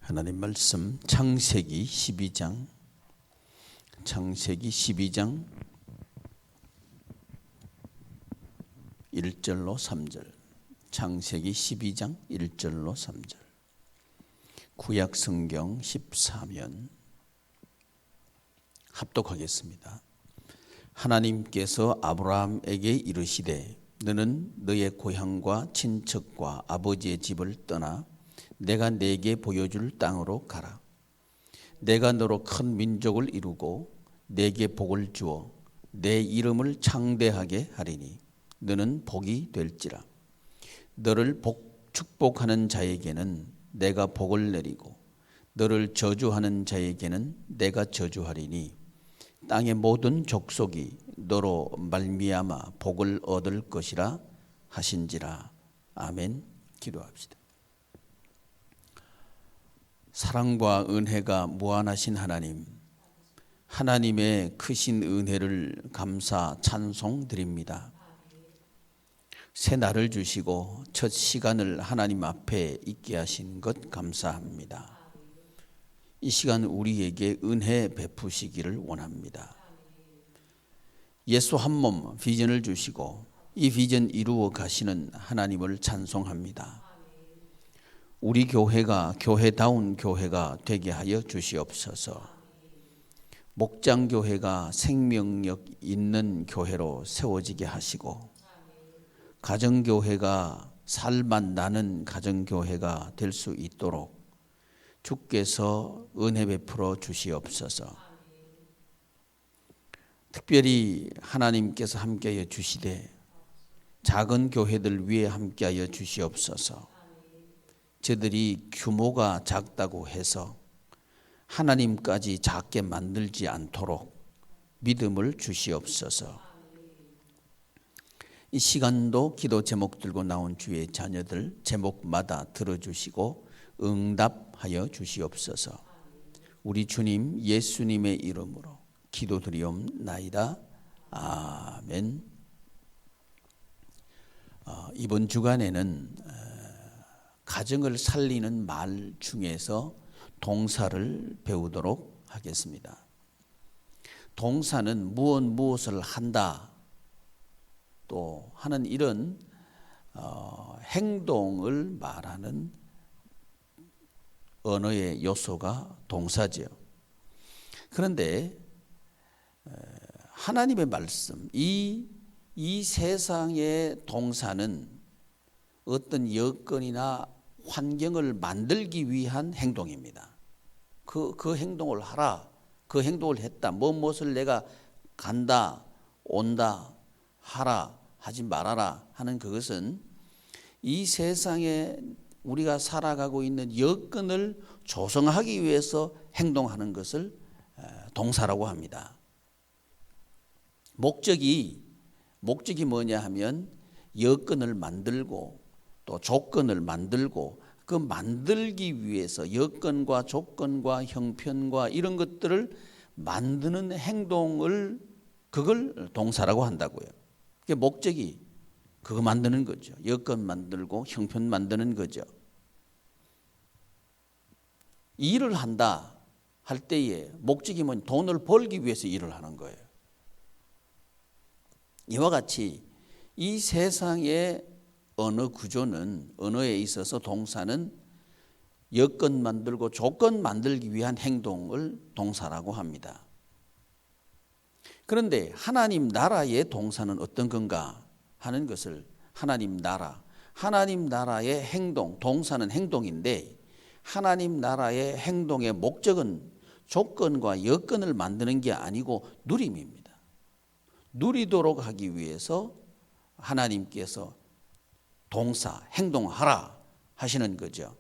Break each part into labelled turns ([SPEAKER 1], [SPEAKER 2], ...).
[SPEAKER 1] 하나님 말씀 창세기 12장 1절로 3절. 창세기 12장 1절로 3절. 구약 성경 14면 합독하겠습니다. 하나님께서 아브라함에게 이르시되 너는 너의 고향과 친척과 아버지의 집을 떠나 내가 네게 보여줄 땅으로 가라. 내가 너로 큰 민족을 이루고 네게 복을 주어 내 이름을 창대하게 하리니 너는 복이 될지라. 너를 축복하는 자에게는 내가 복을 내리고 너를 저주하는 자에게는 내가 저주하리니 땅의 모든 족속이 너로 말미암아 복을 얻을 것이라 하신지라. 아멘. 기도합시다. 사랑과 은혜가 무한하신 하나님, 하나님의 크신 은혜를 감사 찬송드립니다. 새 날을 주시고 첫 시간을 하나님 앞에 있게 하신 것 감사합니다. 이 시간 우리에게 은혜 베푸시기를 원합니다. 예수 한 몸 비전을 주시고 이 비전 이루어 가시는 하나님을 찬송합니다. 우리 교회가 교회다운 교회가 되게 하여 주시옵소서. 목장교회가 생명력 있는 교회로 세워지게 하시고 가정교회가 살맛 나는 가정교회가 될 수 있도록 주께서 은혜 베풀어 주시옵소서. 특별히 하나님께서 함께하여 주시되 작은 교회들 위에 함께하여 주시옵소서. 저들이 규모가 작다고 해서 하나님까지 작게 만들지 않도록 믿음을 주시옵소서. 이 시간도 기도 제목 들고 나온 주의 자녀들 제목마다 들어주시고 응답하여 주시옵소서. 우리 주님 예수님의 이름으로 기도드리옵나이다. 아멘. 이번 주간에는 가정을 살리는 말 중에서 동사를 배우도록 하겠습니다. 동사는 무엇을 한다 또 하는 이런 행동을 말하는 언어의 요소가 동사죠. 그런데 하나님의 말씀, 이 세상의 동사는 어떤 여건이나 환경을 만들기 위한 행동입니다. 그 행동을 하라, 그 행동을 했다, 무엇을 내가 간다, 온다, 하라, 하지 말아라 하는 그것은 이 세상에 우리가 살아가고 있는 여건을 조성하기 위해서 행동하는 것을 동사라고 합니다. 목적이 뭐냐 하면 여건을 만들고 또 조건을 만들고 그 만들기 위해서 여건과 조건과 형편과 이런 것들을 만드는 행동을 그걸 동사라고 한다고요. 그게 목적이 그거 만드는 거죠. 여건 만들고 형편 만드는 거죠. 일을 한다 할 때에 목적이 뭐냐? 돈을 벌기 위해서 일을 하는 거예요. 이와 같이 이 세상의 언어 구조는 언어에 있어서 동사는 여건 만들고 조건 만들기 위한 행동을 동사라고 합니다. 그런데 하나님 나라의 동사는 어떤 건가 하는 것을 하나님 나라의 행동, 동사는 행동인데 하나님 나라의 행동의 목적은 조건과 여건을 만드는 게 아니고 누림입니다. 누리도록 하기 위해서 하나님께서 동사, 행동하라 하시는 거죠.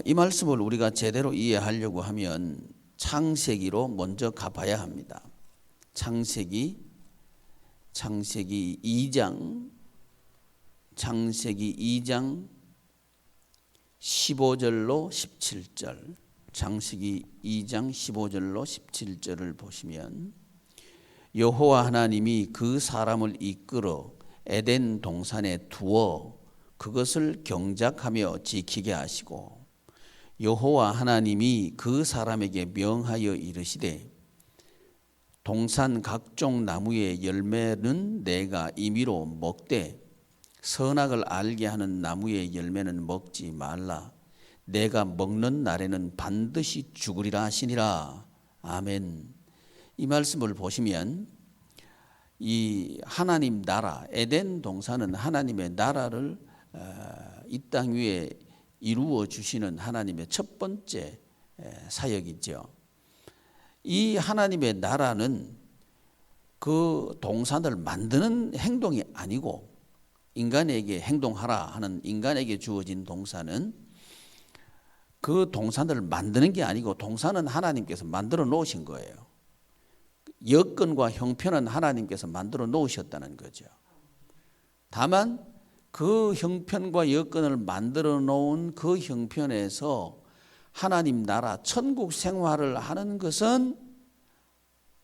[SPEAKER 1] 이 말씀을 우리가 제대로 이해하려고 하면 창세기로 먼저 가봐야 합니다. 창세기 2장 15절로 17절, 창세기 2장 15절로 17절을 보시면 여호와 하나님이 그 사람을 이끌어 에덴 동산에 두어 그것을 경작하며 지키게 하시고 여호와 하나님이 그 사람에게 명하여 이르시되 동산 각종 나무의 열매는 내가 임의로 먹되 선악을 알게 하는 나무의 열매는 먹지 말라. 내가 먹는 날에는 반드시 죽으리라 하시니라. 아멘. 이 말씀을 보시면 이 하나님 나라, 에덴 동산은 하나님의 나라를 이 땅 위에 이루어 주시는 하나님의 첫 번째 사역이죠. 이 하나님의 나라는 그 동산을 만드는 행동이 아니고 인간에게 행동하라 하는 인간에게 주어진 동산은 그 동산을 만드는 게 아니고 동산은 하나님께서 만들어 놓으신 거예요. 여건과 형편은 하나님께서 만들어 놓으셨다는 거죠. 다만 그 형편과 여건을 만들어 놓은 그 형편에서 하나님 나라 천국 생활을 하는 것은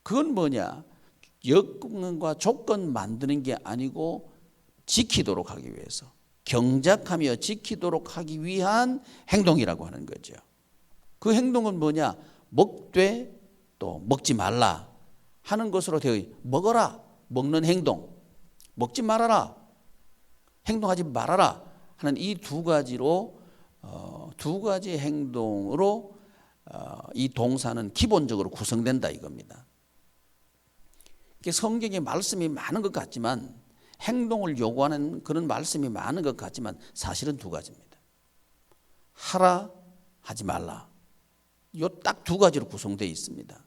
[SPEAKER 1] 그건 뭐냐? 여건과 조건 만드는 게 아니고 지키도록 하기 위해서 경작하며 지키도록 하기 위한 행동이라고 하는 거죠. 그 행동은 뭐냐? 먹되 또 먹지 말라 하는 것으로 되어 먹어라, 먹는 행동, 먹지 말아라, 행동하지 말아라 하는 이 두 가지로 두 가지 행동으로 이 동사는 기본적으로 구성된다 이겁니다. 성경에 말씀이 많은 것 같지만 행동을 요구하는 그런 말씀이 많은 것 같지만 사실은 두 가지입니다. 하라, 하지 말라. 이 딱 두 가지로 구성되어 있습니다.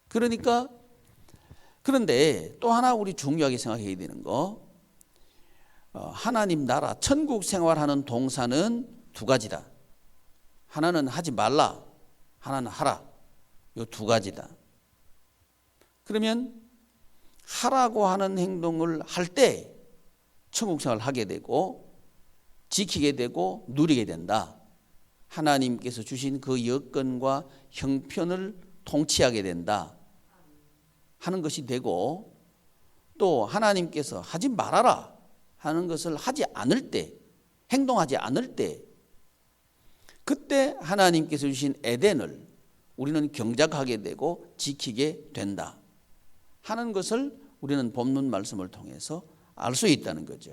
[SPEAKER 1] 그러니까 그런데 또 하나 우리 중요하게 생각해야 되는 거 하나님 나라 천국 생활하는 동사는 두 가지다. 하나는 하지 말라, 하나는 하라. 이 두 가지다. 그러면 하라고 하는 행동을 할 때 천국 생활을 하게 되고 지키게 되고 누리게 된다. 하나님께서 주신 그 여건과 형편을 통치하게 된다 하는 것이 되고 또 하나님께서 하지 말아라 하는 것을 하지 않을 때, 행동하지 않을 때 그때 하나님께서 주신 에덴을 우리는 경작하게 되고 지키게 된다 하는 것을 우리는 본문 말씀을 통해서 알 수 있다는 거죠.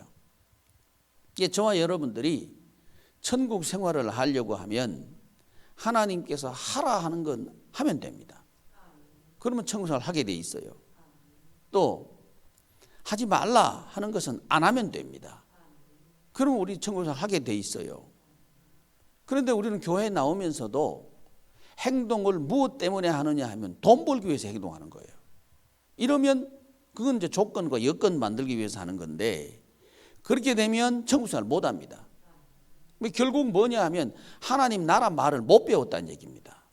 [SPEAKER 1] 저와 여러분들이 천국 생활을 하려고 하면 하나님께서 하라 하는 건 하면 됩니다. 그러면 천국 생활을 하게 돼 있어요. 또 하지 말라 하는 것은 안 하면 됩니다. 그러면 우리 천국 생활을 하게 돼 있어요. 그런데 우리는 교회에 나오면서도 행동을 무엇 때문에 하느냐 하면 돈 벌기 위해서 행동하는 거예요. 이러면 그건 이제 조건과 여건 만들기 위해서 하는 건데 그렇게 되면 천국 생활을 못 합니다. 결국 뭐냐 하면 하나님 나라 말을 못 배웠다는 얘기입니다.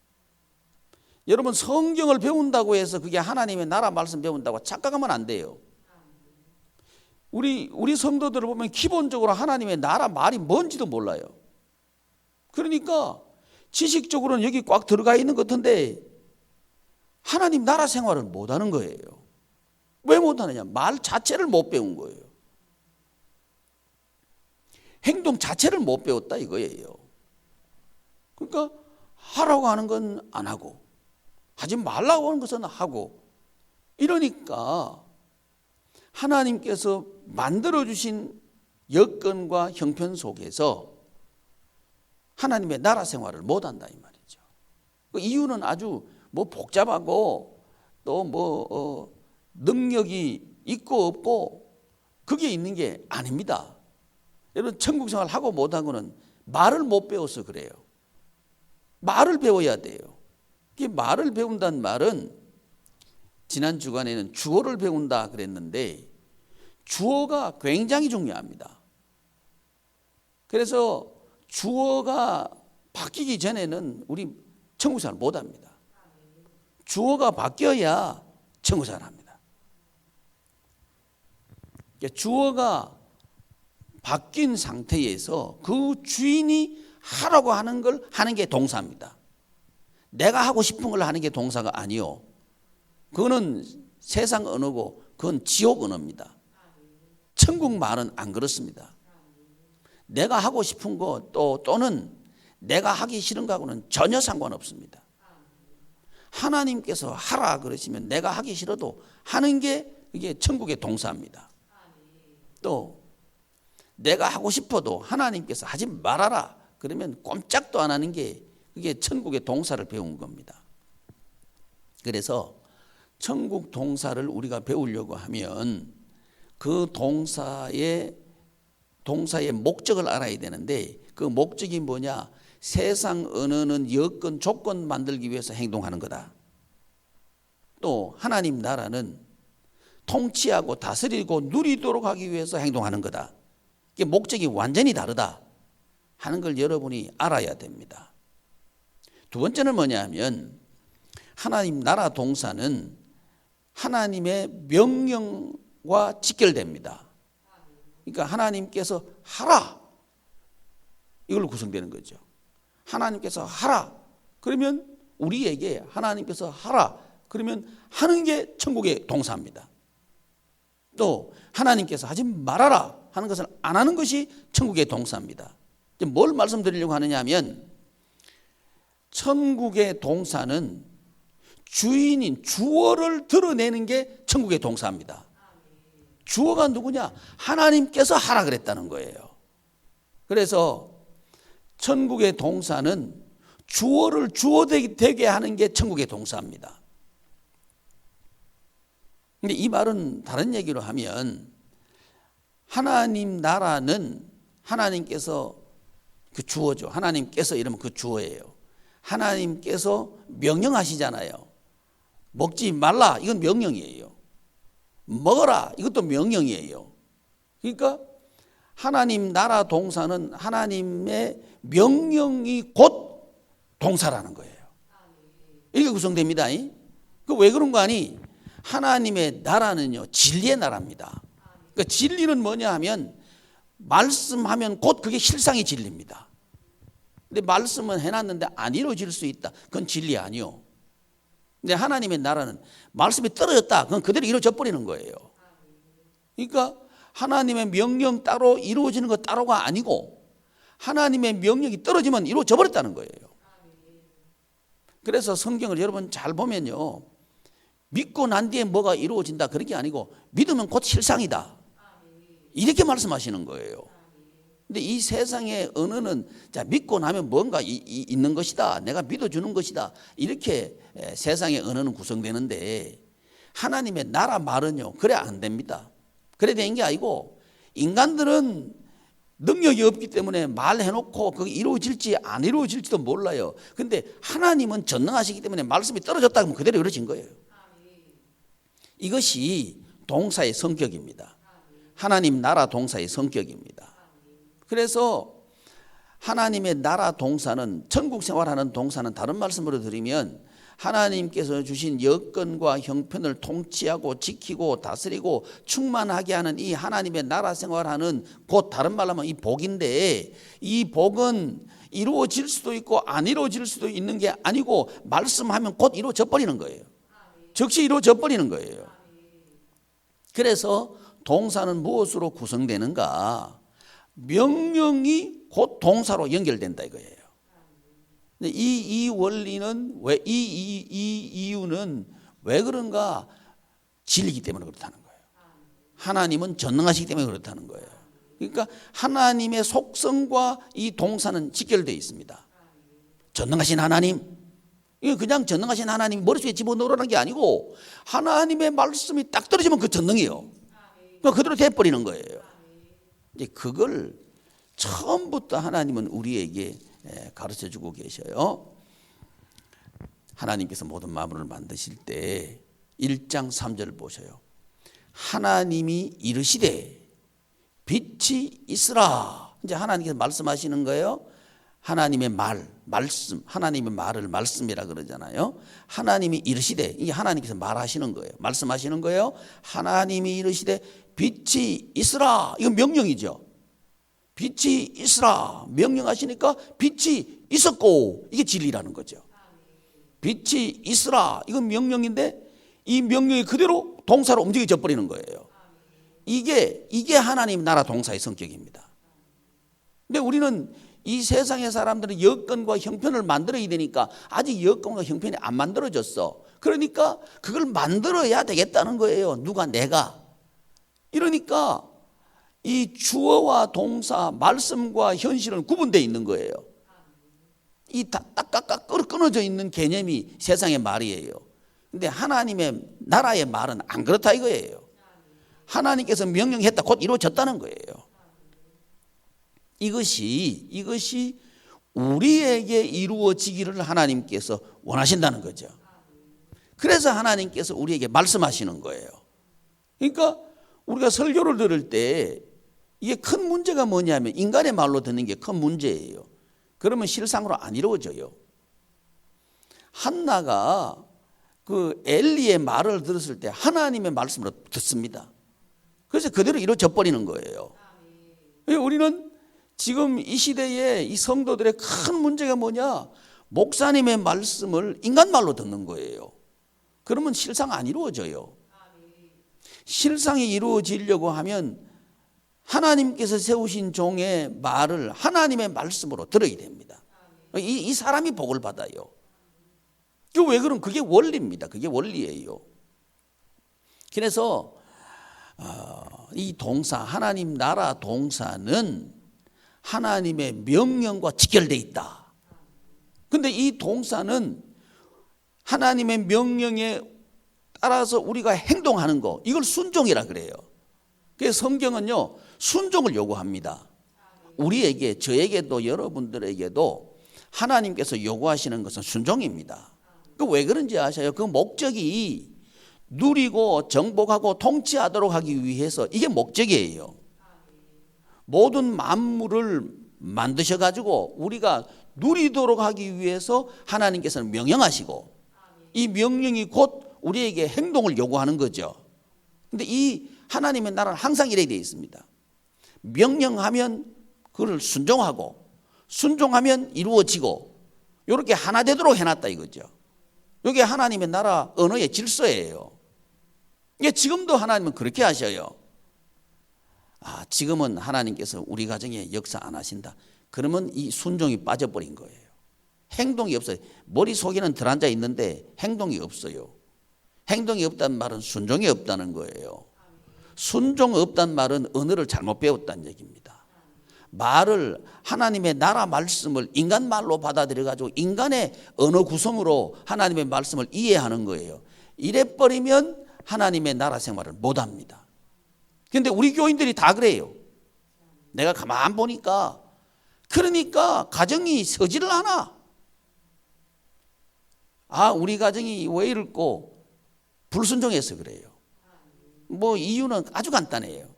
[SPEAKER 1] 여러분 성경을 배운다고 해서 그게 하나님의 나라 말씀 배운다고 착각하면 안 돼요. 우리 성도들을 보면 기본적으로 하나님의 나라 말이 뭔지도 몰라요. 그러니까 지식적으로는 여기 꽉 들어가 있는 것 같은데 하나님 나라 생활을 못하는 거예요. 왜 못하느냐? 말 자체를 못 배운 거예요. 행동 자체를 못 배웠다 이거예요. 그러니까 하라고 하는 건 안 하고 하지 말라고 하는 것은 하고 이러니까 하나님께서 만들어주신 여건과 형편 속에서 하나님의 나라 생활을 못한다 이 말이죠. 그 이유는 아주 복잡하고 또 능력이 있고 없고 그게 있는 게 아닙니다. 여러분 천국 생활 하고 못한 거는 말을 못 배워서 그래요. 말을 배워야 돼요. 말을 배운다는 말은 지난 주간에는 주어를 배운다 그랬는데 주어가 굉장히 중요합니다. 그래서 주어가 바뀌기 전에는 우리 천국 생활 못합니다. 주어가 바뀌어야 천국 생활 합니다. 주어가 바뀐 상태에서 그 주인이 하라고 하는 걸 하는 게 동사입니다. 내가 하고 싶은 걸 하는 게 동사가 아니요. 그거는 세상 언어고 그건 지옥 언어입니다. 천국 말은 안 그렇습니다. 내가 하고 싶은 거 또는 내가 하기 싫은 거하고는 전혀 상관없습니다. 하나님께서 하라 그러시면 내가 하기 싫어도 하는 게 이게 천국의 동사입니다. 또 내가 하고 싶어도 하나님께서 하지 말아라 그러면 꼼짝도 안 하는 게 그게 천국의 동사를 배운 겁니다. 그래서 천국 동사를 우리가 배우려고 하면 그 동사의 목적을 알아야 되는데 그 목적이 뭐냐? 세상 언어는 여건 조건 만들기 위해서 행동하는 거다. 또 하나님 나라는 통치하고 다스리고 누리도록 하기 위해서 행동하는 거다. 이게 목적이 완전히 다르다 하는 걸 여러분이 알아야 됩니다. 두 번째는 뭐냐 하면 하나님 나라 동사는 하나님의 명령과 직결됩니다. 그러니까 하나님께서 하라 이걸로 구성되는 거죠. 하나님께서 하라 그러면 우리에게 하나님께서 하라 그러면 하는 게 천국의 동사입니다. 또 하나님께서 하지 말아라 하는 것을 안 하는 것이 천국의 동사입니다. 뭘 말씀드리려고 하느냐 하면 천국의 동사는 주인인 주어를 드러내는 게 천국의 동사입니다. 주어가 누구냐? 하나님께서 하라 그랬다는 거예요. 그래서 천국의 동사는 주어를 주어되게 하는 게 천국의 동사입니다. 근데 이 말은 다른 얘기로 하면 하나님 나라는 하나님께서 그 주어죠. 하나님께서 이러면 그 주어예요. 하나님께서 명령하시잖아요. 먹지 말라 이건 명령이에요. 먹어라 이것도 명령이에요. 그러니까 하나님 나라 동사는 하나님의 명령이 곧 동사라는 거예요. 이게 구성됩니다. 그 왜 그런 거 아니? 하나님의 나라는요 진리의 나라입니다. 그러니까 진리는 뭐냐 하면 말씀하면 곧 그게 실상이 진리입니다. 근데 말씀은 해놨는데 안 이루어질 수 있다. 그건 진리 아니요. 근데 하나님의 나라는 말씀이 떨어졌다. 그건 그대로 이루어져 버리는 거예요. 그러니까 하나님의 명령 따로 이루어지는 것 따로가 아니고 하나님의 명령이 떨어지면 이루어져 버렸다는 거예요. 그래서 성경을 여러분 잘 보면요. 믿고 난 뒤에 뭐가 이루어진다 그런 게 아니고 믿으면 곧 실상이다. 이렇게 말씀하시는 거예요. 근데 이 세상의 언어는 자 믿고 나면 뭔가 있는 것이다. 내가 믿어주는 것이다. 이렇게 세상의 언어는 구성되는데 하나님의 나라 말은요. 그래 안 됩니다. 그래 되는 게 아니고 인간들은 능력이 없기 때문에 말해놓고 그게 이루어질지 안 이루어질지도 몰라요. 근데 하나님은 전능하시기 때문에 말씀이 떨어졌다 하면 그대로 이루어진 거예요. 이것이 동사의 성격입니다. 하나님 나라 동사의 성격입니다. 그래서 하나님의 나라 동사는 천국 생활하는 동사는 다른 말씀으로 드리면 하나님께서 주신 여건과 형편을 통치하고 지키고 다스리고 충만하게 하는 이 하나님의 나라 생활하는 곧 다른 말로 하면 이 복인데 이 복은 이루어질 수도 있고 안 이루어질 수도 있는 게 아니고 말씀하면 곧 이루어져 버리는 거예요. 즉시 이루어져 버리는 거예요. 그래서 동사는 무엇으로 구성되는가? 명령이 곧 동사로 연결된다 이거예요. 이 원리는 왜 이 이유는 왜 그런가? 진리이기 때문에 그렇다는 거예요. 하나님은 전능하시기 때문에 그렇다는 거예요. 그러니까 하나님의 속성과 이 동사는 직결되어 있습니다. 전능하신 하나님, 이게 그냥 전능하신 하나님 머릿속에 집어넣으라는 게 아니고 하나님의 말씀이 딱 떨어지면 그 전능이에요. 그대로 돼버리는 거예요. 이제 그걸 처음부터 하나님은 우리에게 가르쳐주고 계셔요. 하나님께서 모든 만물을 만드실 때 1장 3절 보셔요. 하나님이 이르시되 빛이 있으라. 이제 하나님께서 말씀하시는 거예요. 하나님의 말씀, 하나님의 말을 말씀이라 그러잖아요. 하나님이 이르시되, 이게 하나님께서 말하시는 거예요. 말씀하시는 거예요. 하나님이 이르시되 빛이 있으라. 이건 명령이죠. 빛이 있으라. 명령하시니까 빛이 있었고, 이게 진리라는 거죠. 빛이 있으라. 이건 명령인데 이 명령이 그대로 동사로 움직여져 버리는 거예요. 이게 하나님 나라 동사의 성격입니다. 근데 우리는 이 세상의 사람들은 여건과 형편을 만들어야 되니까 아직 여건과 형편이 안 만들어졌어. 그러니까 그걸 만들어야 되겠다는 거예요. 누가? 내가. 이러니까 이 주어와 동사, 말씀과 현실은 구분되어 있는 거예요. 이 딱딱딱 끊어져 있는 개념이 세상의 말이에요. 근데 하나님의 나라의 말은 안 그렇다 이거예요. 하나님께서 명령했다 곧 이루어졌다는 거예요. 이것이 우리에게 이루어지기를 하나님께서 원하신다는 거죠. 그래서 하나님께서 우리에게 말씀하시는 거예요. 그러니까 우리가 설교를 들을 때 이게 큰 문제가 뭐냐면 인간의 말로 듣는 게 큰 문제예요. 그러면 실상으로 안 이루어져요. 한나가 그 엘리의 말을 들었을 때 하나님의 말씀으로 듣습니다. 그래서 그대로 이루어져 버리는 거예요. 우리는 지금 이 시대에 이 성도들의 큰 문제가 뭐냐? 목사님의 말씀을 인간 말로 듣는 거예요. 그러면 실상 안 이루어져요. 실상이 이루어지려고 하면 하나님께서 세우신 종의 말을 하나님의 말씀으로 들어야 됩니다. 이 사람이 복을 받아요. 왜 그럼? 그게 원리입니다. 그게 원리예요. 그래서 이 동사, 하나님 나라 동사는 하나님의 명령과 직결되어 있다. 근데 이 동사는 하나님의 명령에 따라서 우리가 행동하는 거, 이걸 순종이라 그래요. 그래서 성경은요, 순종을 요구합니다. 우리에게, 저에게도 여러분들에게도 하나님께서 요구하시는 것은 순종입니다. 그 왜 그런지 아셔요? 그 목적이 누리고 정복하고 통치하도록 하기 위해서 이게 목적이에요. 모든 만물을 만드셔가지고 우리가 누리도록 하기 위해서 하나님께서는 명령하시고 이 명령이 곧 우리에게 행동을 요구하는 거죠. 근데 이 하나님의 나라는 항상 이래 되어 있습니다. 명령하면 그를 순종하고 순종하면 이루어지고 이렇게 하나 되도록 해놨다 이거죠. 이게 하나님의 나라 언어의 질서예요. 이게 지금도 하나님은 그렇게 하셔요. 지금은 하나님께서 우리 가정에 역사 안 하신다. 그러면 이 순종이 빠져버린 거예요. 행동이 없어요. 머릿속에는 들어앉아 있는데 행동이 없어요. 행동이 없다는 말은 순종이 없다는 거예요. 순종 없다는 말은 언어를 잘못 배웠다는 얘기입니다. 말을 하나님의 나라 말씀을 인간 말로 받아들여 가지고 인간의 언어 구성으로 하나님의 말씀을 이해하는 거예요. 이래 버리면 하나님의 나라 생활을 못 합니다. 그런데 우리 교인들이 다 그래요. 내가 가만 보니까 그러니까 가정이 서지를 않아. 우리 가정이 왜 이럴꼬? 불순종해서 그래요. 이유는 아주 간단해요.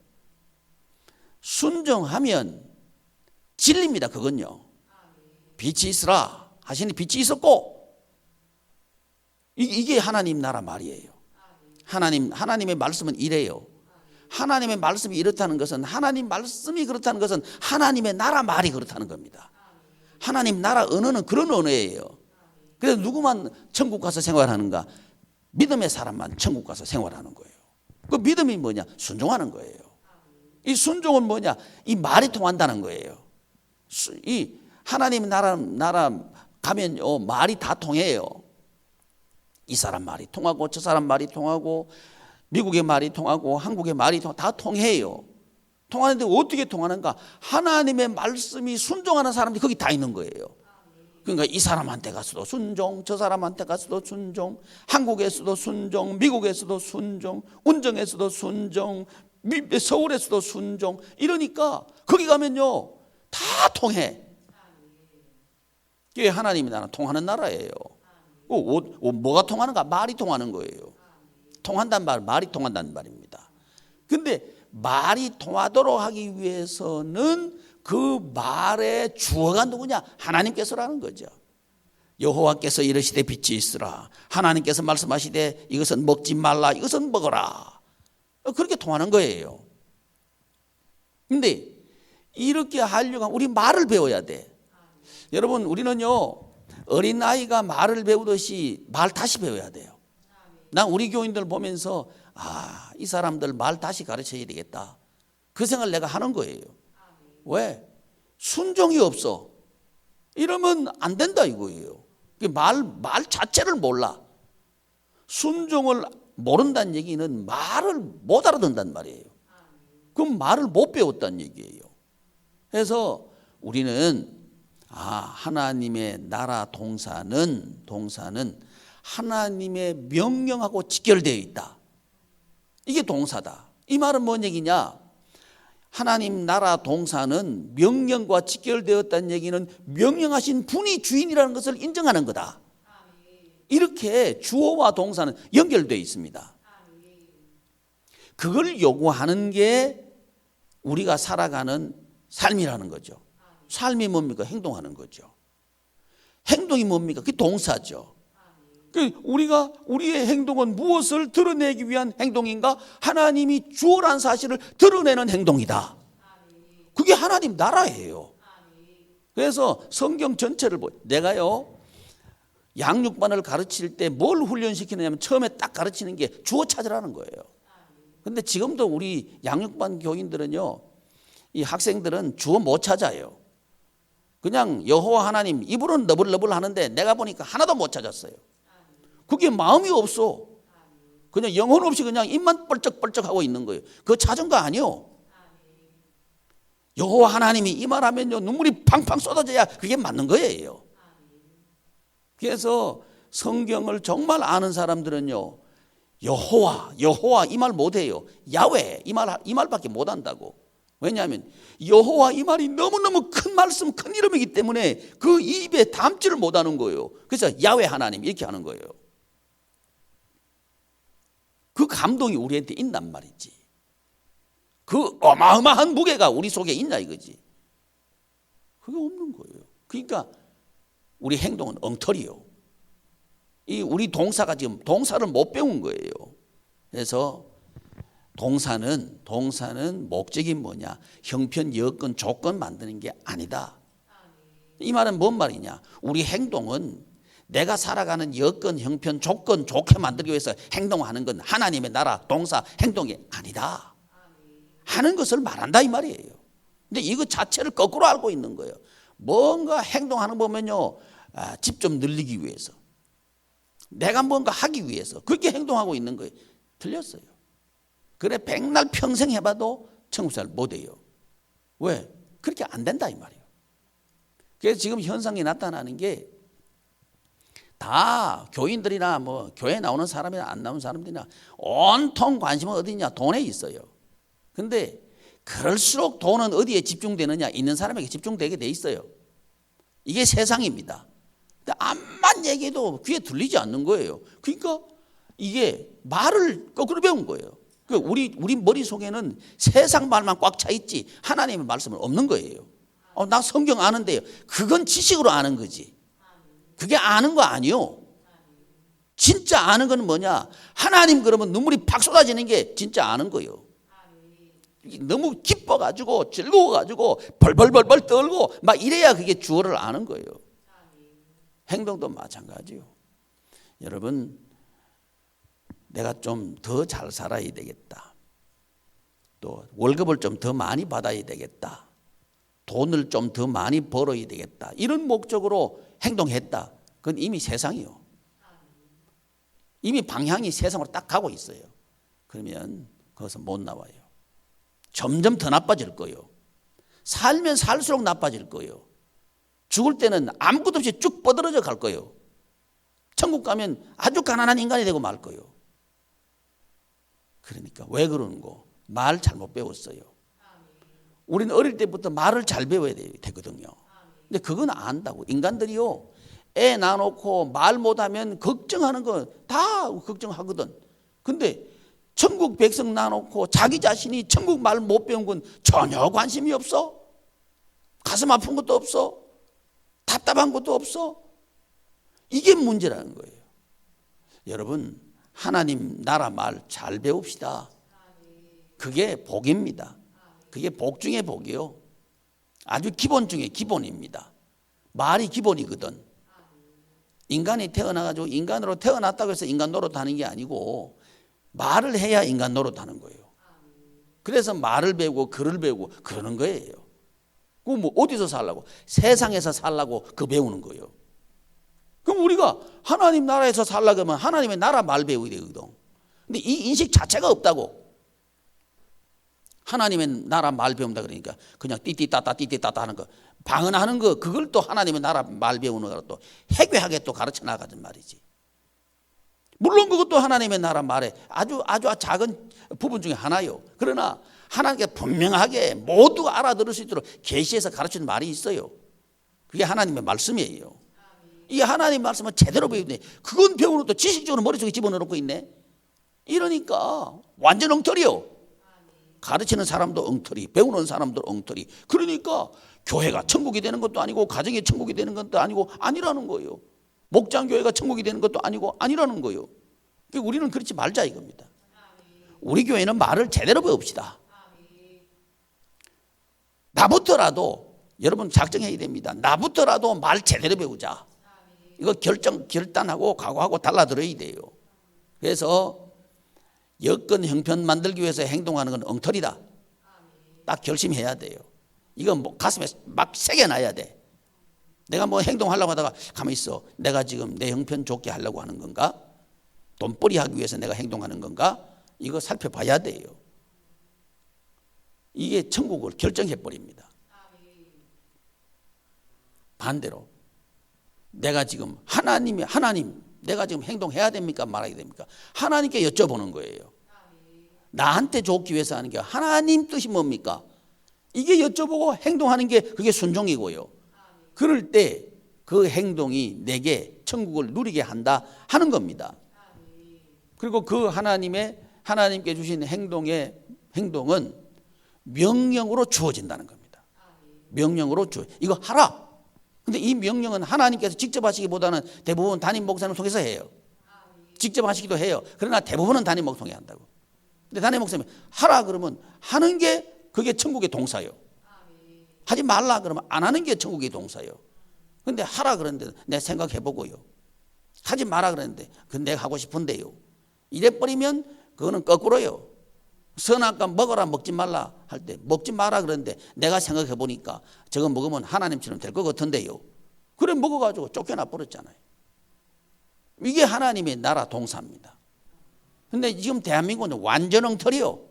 [SPEAKER 1] 순종하면 진리입니다. 그건요. 빛이 있으라 하시니 빛이 있었고, 이게 하나님 나라 말이에요. 하나님의 말씀은 이래요. 하나님의 말씀이 이렇다는 것은, 하나님 말씀이 그렇다는 것은 하나님의 나라 말이 그렇다는 겁니다. 하나님 나라 언어는 그런 언어예요. 그래서 누구만 천국 가서 생활하는가? 믿음의 사람만 천국 가서 생활하는 거예요. 그 믿음이 뭐냐? 순종하는 거예요. 이 순종은 뭐냐? 이 말이 통한다는 거예요. 이 하나님 나라 가면 말이 다 통해요. 이 사람 말이 통하고 저 사람 말이 통하고 미국의 말이 통하고 한국의 말이 다 통해요. 통하는데 어떻게 통하는가? 하나님의 말씀이 순종하는 사람들이 거기 다 있는 거예요. 그러니까 이 사람한테 가서도 순종, 저 사람한테 가서도 순종, 한국에서도 순종, 미국에서도 순종, 운정에서도 순종, 서울에서도 순종. 이러니까 거기 가면요 다 통해. 이게 하나님의 나라 통하는 나라예요. 뭐가 통하는가? 말이 통하는 거예요. 통한다는 말, 말이 통한다는 말입니다. 근데 말이 통하도록 하기 위해서는 그 말의 주어가 누구냐? 하나님께서라는 거죠. 여호와께서 이르시되 빛이 있으라. 하나님께서 말씀하시되 이것은 먹지 말라. 이것은 먹어라. 그렇게 통하는 거예요. 근데 이렇게 하려고 하면 우리 말을 배워야 돼. 여러분, 우리는요 어린아이가 말을 배우듯이 말 다시 배워야 돼요. 난 우리 교인들 보면서 이 사람들 말 다시 가르쳐야 되겠다. 그 생각을 내가 하는 거예요. 왜? 순종이 없어. 이러면 안 된다 이거예요. 말 자체를 몰라. 순종을 모른다는 얘기는 말을 못 알아듣는단 말이에요. 그럼 말을 못 배웠다는 얘기예요. 그래서 우리는 하나님의 나라 동사는 하나님의 명령하고 직결되어 있다. 이게 동사다. 이 말은 뭔 얘기냐? 하나님 나라 동사는 명령과 직결되었다는 얘기는 명령하신 분이 주인이라는 것을 인정하는 거다. 이렇게 주어와 동사는 연결되어 있습니다. 그걸 요구하는 게 우리가 살아가는 삶이라는 거죠. 삶이 뭡니까? 행동하는 거죠. 행동이 뭡니까? 그게 동사죠. 우리의 행동은 무엇을 드러내기 위한 행동인가? 하나님이 주어란 사실을 드러내는 행동이다. 그게 하나님 나라예요. 그래서 성경 전체를 내가요 양육반을 가르칠 때 뭘 훈련시키느냐면 처음에 딱 가르치는 게 주어 찾으라는 거예요. 근데 지금도 우리 양육반 교인들은요, 이 학생들은 주어 못 찾아요. 그냥 여호와 하나님 입으로는 너블너블 하는데 내가 보니까 하나도 못 찾았어요. 그게 마음이 없어. 그냥 영혼 없이 그냥 입만 뻘쩍뻘쩍 하고 있는 거예요. 그거 찾은 거 아니요. 여호와 하나님이 이 말하면요 눈물이 팡팡 쏟아져야 그게 맞는 거예요. 그래서 성경을 정말 아는 사람들은요 여호와 이 말 못해요. 야훼 이 말밖에 못한다고. 왜냐하면 여호와 이 말이 너무너무 큰 말씀, 큰 이름이기 때문에 그 입에 담지를 못하는 거예요. 그래서 야훼 하나님 이렇게 하는 거예요. 그 감동이 우리한테 있단 말이지. 그 어마어마한 무게가 우리 속에 있냐 이거지. 그게 없는 거예요. 그러니까 우리 행동은 엉터리요. 우리 동사가 지금 동사를 못 배운 거예요. 그래서 동사는 목적이 뭐냐? 형편, 여건, 조건 만드는 게 아니다. 이 말은 뭔 말이냐? 우리 행동은 내가 살아가는 여건, 형편, 조건 좋게 만들기 위해서 행동하는 건 하나님의 나라, 동사, 행동이 아니다. 하는 것을 말한다 이 말이에요. 근데 이거 자체를 거꾸로 알고 있는 거예요. 뭔가 행동하는 거 보면요, 집 좀 늘리기 위해서, 내가 뭔가 하기 위해서 그렇게 행동하고 있는 거예요. 틀렸어요. 그래 백날 평생 해봐도 천국살 못해요. 왜? 그렇게 안 된다 이 말이에요. 그래서 지금 현상이 나타나는 게 다 교인들이나 뭐 교회 나오는 사람이나 안 나오는 사람들이나 온통 관심은 어디냐? 돈에 있어요. 근데 그럴수록 돈은 어디에 집중되느냐? 있는 사람에게 집중되게 돼 있어요. 이게 세상입니다. 근데 암만 얘기해도 귀에 들리지 않는 거예요. 그러니까 이게 말을 거꾸로 배운 거예요. 우리 머릿속에는 세상 말만 꽉 차 있지 하나님의 말씀은 없는 거예요. 나 성경 아는데요. 그건 지식으로 아는 거지. 그게 아는 거 아니요. 진짜 아는 건 뭐냐? 하나님 그러면 눈물이 팍 쏟아지는 게 진짜 아는 거예요. 너무 기뻐가지고 즐거워가지고 벌벌벌벌 떨고 막 이래야 그게 주어를 아는 거예요. 행동도 마찬가지요. 여러분, 내가 좀 더 잘 살아야 되겠다. 또 월급을 좀 더 많이 받아야 되겠다. 돈을 좀 더 많이 벌어야 되겠다. 이런 목적으로 행동했다. 그건 이미 세상이요. 이미 방향이 세상으로 딱 가고 있어요. 그러면 거기서 못 나와요. 점점 더 나빠질 거예요. 살면 살수록 나빠질 거예요. 죽을 때는 아무것도 없이 쭉 뻗어져 갈 거예요. 천국 가면 아주 가난한 인간이 되고 말 거예요. 그러니까 왜 그러는 거? 말 잘못 배웠어요. 우리는 어릴 때부터 말을 잘 배워야 되거든요. 근데 그건 안다고. 인간들이요, 애 낳아놓고 말 못하면 걱정하는 거 다 걱정하거든. 근데 천국 백성 낳아놓고 자기 자신이 천국 말 못 배운 건 전혀 관심이 없어. 가슴 아픈 것도 없어. 답답한 것도 없어. 이게 문제라는 거예요. 여러분, 하나님 나라 말 잘 배웁시다. 그게 복입니다. 그게 복 중에 복이요. 아주 기본 중에 기본입니다. 말이 기본이거든. 인간이 태어나가지고 인간으로 태어났다고 해서 인간 노릇하는 게 아니고 말을 해야 인간 노릇하는 거예요. 그래서 말을 배우고 글을 배우고 그러는 거예요. 그 뭐 어디서 살라고? 세상에서 살라고 그 배우는 거예요. 그럼 우리가 하나님 나라에서 살라고 하면 하나님의 나라 말 배워야 되거든. 근데 이 인식 자체가 없다고. 하나님의 나라 말 배운다 그러니까 그냥 띠띠따따 띠띠따따 하는 거, 방언하는 거, 그걸 또 하나님의 나라 말 배우는 거로 또 해괴하게 또 가르쳐 나가든 말이지. 물론 그것도 하나님의 나라 말에 아주 작은 부분 중에 하나요. 그러나 하나님께 분명하게 모두가 알아들을 수 있도록 계시해서 가르치는 말이 있어요. 그게 하나님의 말씀이에요. 이 하나님 말씀은 제대로 배우네. 그건 배우는 또 지식적으로 머릿속에 집어넣고 있네. 이러니까 완전 엉터리요. 가르치는 사람도 엉터리, 배우는 사람도 엉터리. 그러니까 교회가 천국이 되는 것도 아니고 가정이 천국이 되는 것도 아니고 아니라는 거예요. 목장교회가 천국이 되는 것도 아니고 아니라는 거예요. 그러니까 우리는 그렇지 말자 이겁니다. 우리 교회는 말을 제대로 배웁시다. 나부터라도 여러분 작정해야 됩니다. 나부터라도 말 제대로 배우자. 이거 결단하고 각오하고 달라들어야 돼요. 그래서 여건 형편 만들기 위해서 행동하는 건 엉터리다. 딱 결심해야 돼요. 이건 뭐 가슴에 막 새겨놔야 돼. 내가 뭐 행동하려고 하다가 가만히 있어. 내가 지금 내 형편 좋게 하려고 하는 건가? 돈벌이 하기 위해서 내가 행동하는 건가? 이거 살펴봐야 돼요. 이게 천국을 결정해버립니다. 반대로 내가 지금 하나님 내가 지금 행동해야 됩니까 말아야 됩니까? 하나님께 여쭤보는 거예요. 나한테 좋기 위해서 하는 게 하나님 뜻이 뭡니까? 이게 여쭤보고 행동하는 게 그게 순종이고요. 그럴 때 그 행동이 내게 천국을 누리게 한다 하는 겁니다. 그리고 그 하나님께 주신 행동은 명령으로 주어진다는 겁니다. 명령으로 이거 하라. 근데 이 명령은 하나님께서 직접 하시기보다는 대부분 담임 목사님 통해서 해요. 직접 하시기도 해요. 그러나 대부분은 담임 목사님이 한다고. 근데 담임 목사님이 하라 그러면 하는 게 그게 천국의 동사예요. 하지 말라 그러면 안 하는 게 천국의 동사예요. 근데 하라 그러는데 내가 생각해보고요. 하지 마라 그러는데 그건 내가 하고 싶은데요. 이래버리면 그거는 거꾸로요. 선악과 먹어라 먹지 말라 할 때 먹지 마라 그러는데 내가 생각해보니까 저거 먹으면 하나님처럼 될 것 같은데요. 그래 먹어가지고 쫓겨나 버렸잖아요. 이게 하나님의 나라 동사입니다. 근데 지금 대한민국은 완전 엉터리요.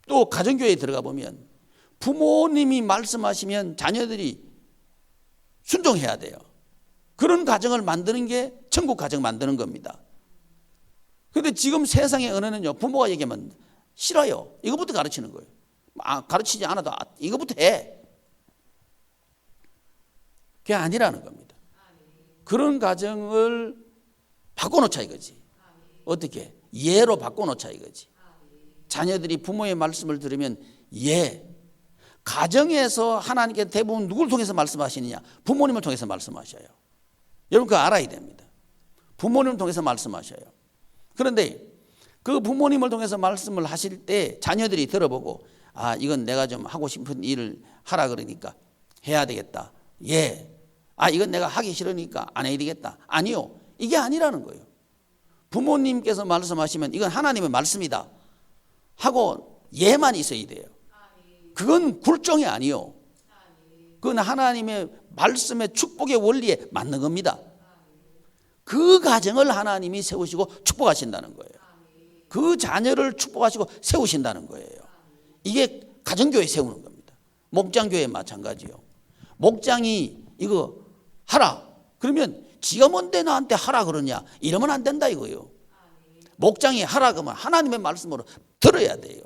[SPEAKER 1] 또 가정교회에 들어가 보면 부모님이 말씀하시면 자녀들이 순종해야 돼요. 그런 가정을 만드는 게 천국 가정 만드는 겁니다. 그런데 지금 세상의 언어는요, 부모가 얘기하면 싫어요. 이거부터 가르치는 거예요. 가르치지 않아도 이거부터 해. 그게 아니라는 겁니다. 그런 가정을 바꿔놓자 이거지. 어떻게? 예로 바꿔놓자 이거지. 자녀들이 부모의 말씀을 들으면 예. 가정에서 하나님께 대부분 누굴 통해서 말씀하시느냐? 부모님을 통해서 말씀하셔요. 여러분 그거 알아야 됩니다. 부모님을 통해서 말씀하셔요. 그런데 그 부모님을 통해서 말씀을 하실 때 자녀들이 들어보고 이건 내가 좀 하고 싶은 일을 하라 그러니까 해야 되겠다. 예. 이건 내가 하기 싫으니까 안 해야 되겠다. 아니요. 이게 아니라는 거예요. 부모님께서 말씀하시면 이건 하나님의 말씀이다 하고 예만 있어야 돼요. 그건 굴종이 아니요. 그건 하나님의 말씀의 축복의 원리에 맞는 겁니다. 그 가정을 하나님이 세우시고 축복하신다는 거예요. 그 자녀를 축복하시고 세우신다는 거예요. 이게 가정교회 세우는 겁니다. 목장교회 마찬가지요. 목장이 이거 하라 그러면 지가 뭔데 나한테 하라 그러냐 이러면 안 된다 이거예요. 목장이 하라 그러면 하나님의 말씀으로 들어야 돼요.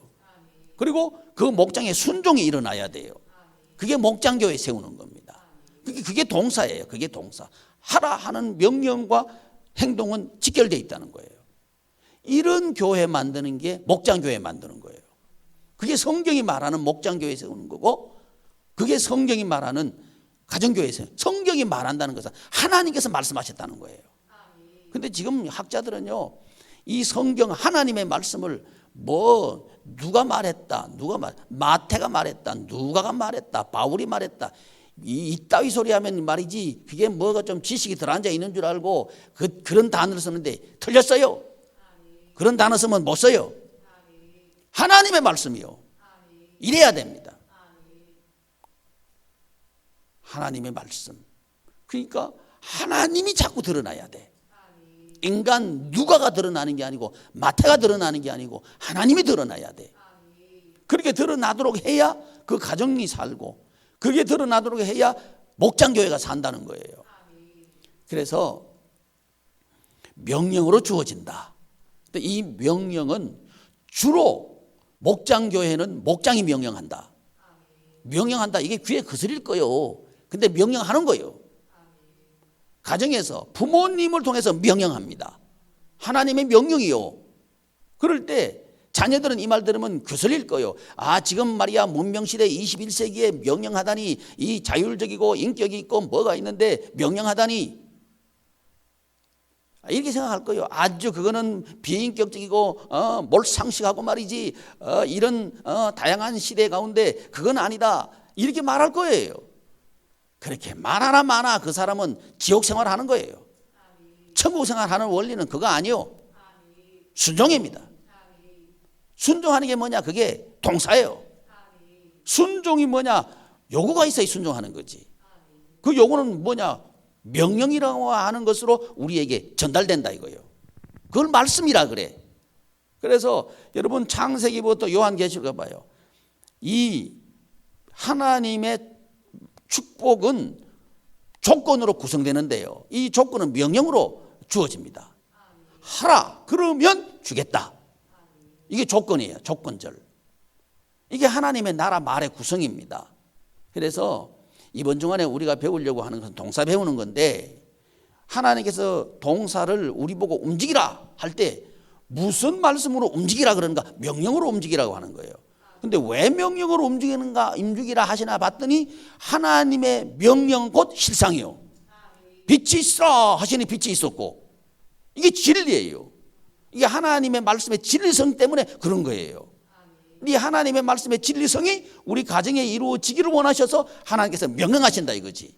[SPEAKER 1] 그리고 그 목장에 순종이 일어나야 돼요. 그게 목장교회 세우는 겁니다. 그게 동사예요. 그게 동사. 하라 하는 명령과 행동은 직결되어 있다는 거예요. 이런 교회 만드는 게 목장교회 만드는 거예요. 그게 성경이 말하는 목장교회 세우는 거고 그게 성경이 말하는 가정교회 세우는 거예요. 성경이 말한다는 것은 하나님께서 말씀하셨다는 거예요. 그런데 지금 학자들은요. 이 성경 하나님의 말씀을 누가 말했다 마태가 말했다 누가가 말했다 바울이 말했다 이따위 소리 하면 말이지 그게 뭐가 좀 지식이 들어앉아 있는 줄 알고 그런 단어를 쓰는데 틀렸어요. 그런 단어 쓰면 못 써요. 하나님의 말씀이요. 이래야 됩니다. 하나님의 말씀. 그러니까 하나님이 자꾸 드러나야 돼. 인간 누가가 드러나는 게 아니고 마태가 드러나는 게 아니고 하나님이 드러나야 돼. 그렇게 드러나도록 해야 그 가정이 살고 그게 드러나도록 해야 목장교회가 산다는 거예요. 그래서 명령으로 주어진다. 이 명령은 주로 목장교회는 목장이 명령한다. 명령한다. 이게 귀에 거슬릴 거예요. 근데 명령하는 거예요. 가정에서 부모님을 통해서 명령합니다. 하나님의 명령이요. 그럴 때 자녀들은 이 말 들으면 거슬릴 거예요. 아, 지금 말이야 문명시대 21세기에 명령하다니, 이 자율적이고 인격이 있고 뭐가 있는데 명령하다니, 이렇게 생각할 거예요. 아주 그거는 비인격적이고 몰상식하고 말이지, 이런 다양한 시대 가운데 그건 아니다, 이렇게 말할 거예요. 그렇게 말하나 마나 그 사람은 지옥 생활하는 거예요. 천국 생활하는 원리는 그거 아니요. 순종입니다. 순종하는 게 뭐냐? 그게 동사예요. 순종이 뭐냐? 요구가 있어야 순종하는 거지. 그 요구는 뭐냐? 명령이라고 하는 것으로 우리에게 전달된다 이거예요. 그걸 말씀이라 그래. 그래서 여러분 창세기부터 요한계시록 봐요. 이 하나님의 축복은 조건으로 구성되는데요. 이 조건은 명령으로 주어집니다. 하라 그러면 주겠다. 이게 조건이에요. 조건절. 이게 하나님의 나라 말의 구성입니다. 그래서 이번 주간에 우리가 배우려고 하는 것은 동사 배우는 건데, 하나님께서 동사를 우리 보고 움직이라 할 때 무슨 말씀으로 움직이라 그러는가? 명령으로 움직이라고 하는 거예요. 근데 왜 명령으로 움직이라 하시나 봤더니 하나님의 명령 곧 실상이요. 빛이 있으라 하시니 빛이 있었고, 이게 진리예요. 이게 하나님의 말씀의 진리성 때문에 그런 거예요. 이 하나님의 말씀의 진리성이 우리 가정에 이루어지기를 원하셔서 하나님께서 명령하신다 이거지.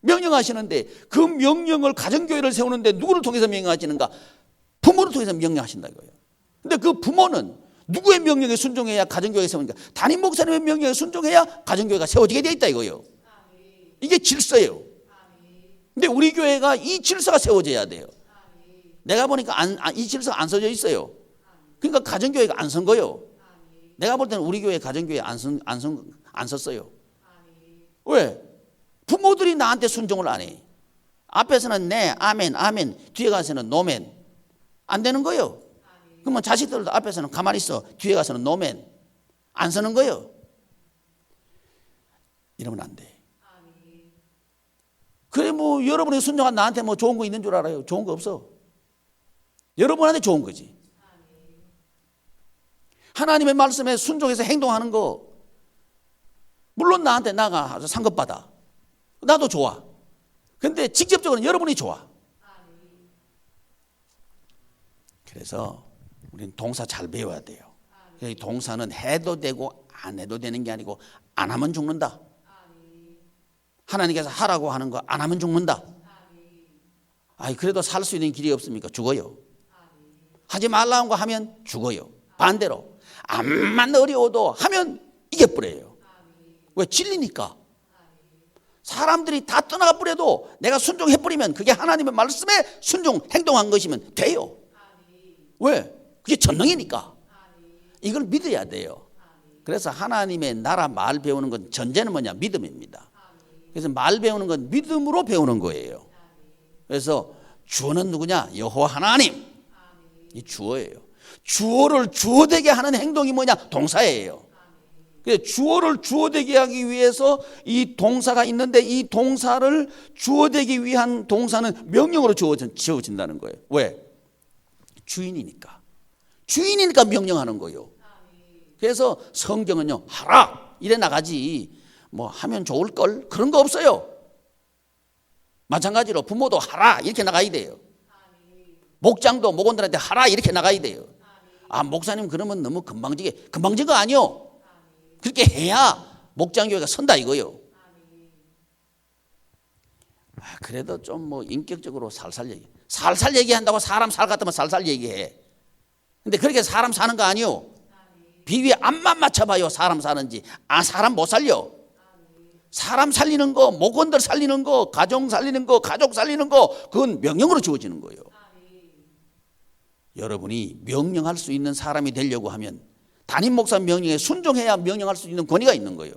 [SPEAKER 1] 명령하시는데 그 명령을, 가정교회를 세우는데 누구를 통해서 명령하시는가? 부모를 통해서 명령하신다 이거예요. 근데 그 부모는 누구의 명령에 순종해야 가정교회가 세우는가? 담임 목사님의 명령에 순종해야 가정교회가 세워지게 돼 있다 이거예요. 이게 질서예요. 근데 우리 교회가 이 질서가 세워져야 돼요. 내가 보니까 이 질서가 안 써져 있어요. 그러니까 가정교회가 안 선 거예요. 내가 볼 때는 우리 교회 가정교회 안 썼어요. 왜? 부모들이 나한테 순종을 안 해. 앞에서는 네, 아멘, 아멘, 뒤에 가서는 노멘. 안 되는 거예요. 그러면 자식들도 앞에서는 가만히 있어, 뒤에 가서는 노멘. 안 서는 거예요. 이러면 안 돼. 그래 뭐 여러분이 순종한 나한테 뭐 좋은 거 있는 줄 알아요? 좋은 거 없어. 여러분한테 좋은 거지. 하나님의 말씀에 순종해서 행동하는 거, 물론 나한테 나가 상급받아. 나도 좋아. 근데 직접적으로 여러분이 좋아. 그래서 우리는 동사 잘 배워야 돼요. 동사는 해도 되고 안 해도 되는 게 아니고, 안 하면 죽는다. 하나님께서 하라고 하는 거 안 하면 죽는다. 아니 그래도 살 수 있는 길이 없습니까? 죽어요. 하지 말라는 거 하면 죽어요. 반대로 암만 어려워도 하면 이겨버려요. 왜? 진리니까. 사람들이 다 떠나가 버려도 내가 순종해버리면 그게 하나님의 말씀에 순종 행동한 것이면 돼요. 왜? 그게 전능이니까. 이걸 믿어야 돼요. 그래서 하나님의 나라 말 배우는 건 전제는 뭐냐? 믿음입니다. 그래서 말 배우는 건 믿음으로 배우는 거예요. 그래서 주어는 누구냐? 여호와 하나님. 이 주어예요. 주어를 주어되게 하는 행동이 뭐냐? 동사예요. 그래서 주어를 주어되게 하기 위해서 이 동사가 있는데, 이 동사를 주어되기 위한 동사는 명령으로 지어진다는 거예요. 왜? 주인이니까. 주인이니까 명령하는 거예요. 그래서 성경은요, 하라 이래 나가지 뭐 하면 좋을 걸 그런 거 없어요. 마찬가지로 부모도 하라 이렇게 나가야 돼요. 목장도 목원들한테 하라 이렇게 나가야 돼요. 아, 목사님 그러면 너무 금방진 거 아니요. 그렇게 해야 목장교회가 선다 이거요. 아, 그래도 좀 뭐 인격적으로 살살 얘기한다고 사람 살 같으면 살살 얘기해. 근데 그렇게 사람 사는 거 아니요. 비위에 앞만 맞춰봐요. 사람 사는지. 아, 사람 못 살려. 사람 살리는 거, 목원들 살리는 거, 가정 살리는 거, 가족 살리는 거, 그건 명령으로 주어지는 거예요. 여러분이 명령할 수 있는 사람이 되려고 하면 담임 목사 명령에 순종해야 명령할 수 있는 권위가 있는 거예요.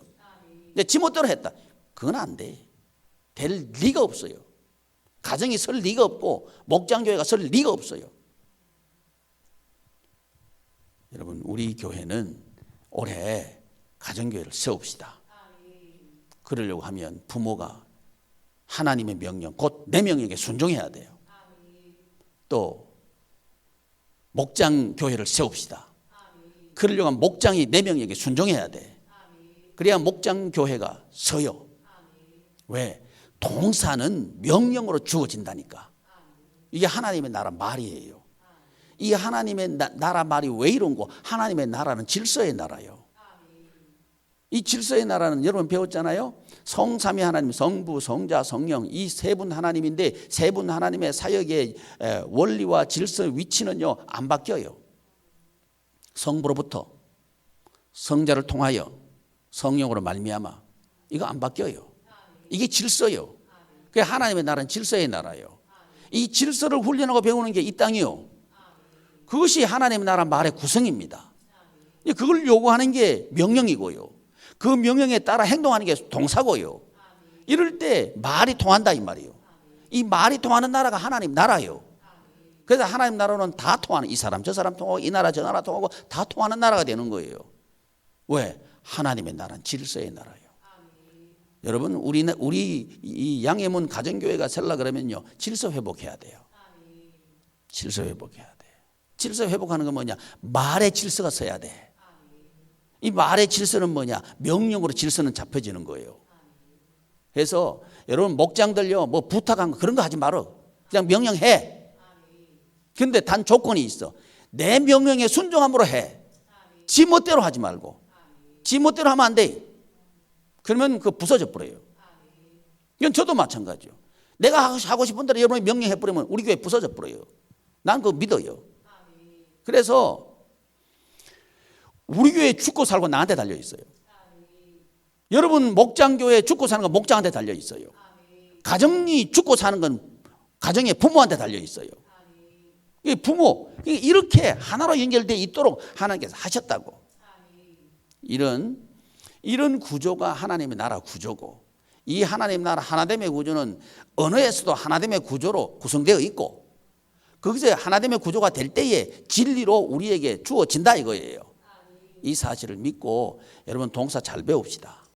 [SPEAKER 1] 근데 지멋대로 했다. 그건 안 돼. 될 리가 없어요. 가정이 설 리가 없고 목장교회가 설 리가 없어요. 여러분, 우리 교회는 올해 가정교회를 세웁시다. 그러려고 하면 부모가 하나님의 명령, 곧 내 명령에 순종해야 돼요. 또 목장교회를 세웁시다. 그러려고 하면 목장이 내 명령에 순종해야 돼. 그래야 목장교회가 서요. 왜? 동사는 명령으로 주어진다니까. 이게 하나님의 나라 말이에요. 이 하나님의 나라 말이 왜 이런 거? 하나님의 나라는 질서의 나라예요. 이 질서의 나라는 여러분 배웠잖아요. 성삼위 하나님, 성부, 성자, 성령, 이 세 분 하나님인데 세 분 하나님의 사역의 원리와 질서, 위치는요 안 바뀌어요. 성부로부터 성자를 통하여 성령으로 말미암아, 이거 안 바뀌어요. 이게 질서요. 그게 하나님의 나라는 질서의 나라예요. 이 질서를 훈련하고 배우는 게 이 땅이요. 그것이 하나님의 나라 말의 구성입니다. 그걸 요구하는 게 명령이고요. 그 명령에 따라 행동하는 게 동사고요. 이럴 때 말이 통한다 이 말이에요. 이 말이 통하는 나라가 하나님 나라예요. 그래서 하나님 나라는 다 통하는, 이 사람 저 사람 통하고 이 나라 저 나라 통하고 다 통하는 나라가 되는 거예요. 왜? 하나님의 나라는 질서의 나라예요. 여러분, 우리 이 양해문 가정교회가 살라 그러면요 질서 회복해야 돼요. 질서 회복해야 돼. 질서 회복하는 건 뭐냐? 말의 질서가 서야 돼. 이 말의 질서는 뭐냐? 명령으로 질서는 잡혀지는 거예요. 그래서 여러분 목장들요 뭐 부탁한 거 그런 거 하지 말어. 그냥 명령해. 근데 단 조건이 있어. 내 명령에 순종함으로 해. 지 멋대로 하지 말고. 지 멋대로 하면 안 돼. 그러면 그 부서져 버려요. 이건 저도 마찬가지요. 내가 하고 싶은 대로 여러분이 명령해 버리면 우리 교회 부서져 버려요. 난 그거 믿어요. 그래서 우리 교회 죽고 살고 나한테 달려 있어요. 여러분 목장교회 죽고 사는 건 목장한테 달려 있어요. 가정이 죽고 사는 건 가정의 부모한테 달려 있어요. 부모 이렇게 하나로 연결되어 있도록 하나님께서 하셨다고. 이런 구조가 하나님의 나라 구조고, 이 하나님 나라 하나됨의 구조는 언어에서도 하나됨의 구조로 구성되어 있고, 거기서 하나됨의 구조가 될 때에 진리로 우리에게 주어진다 이거예요. 이 사실을 믿고 여러분 동사 잘 배웁시다.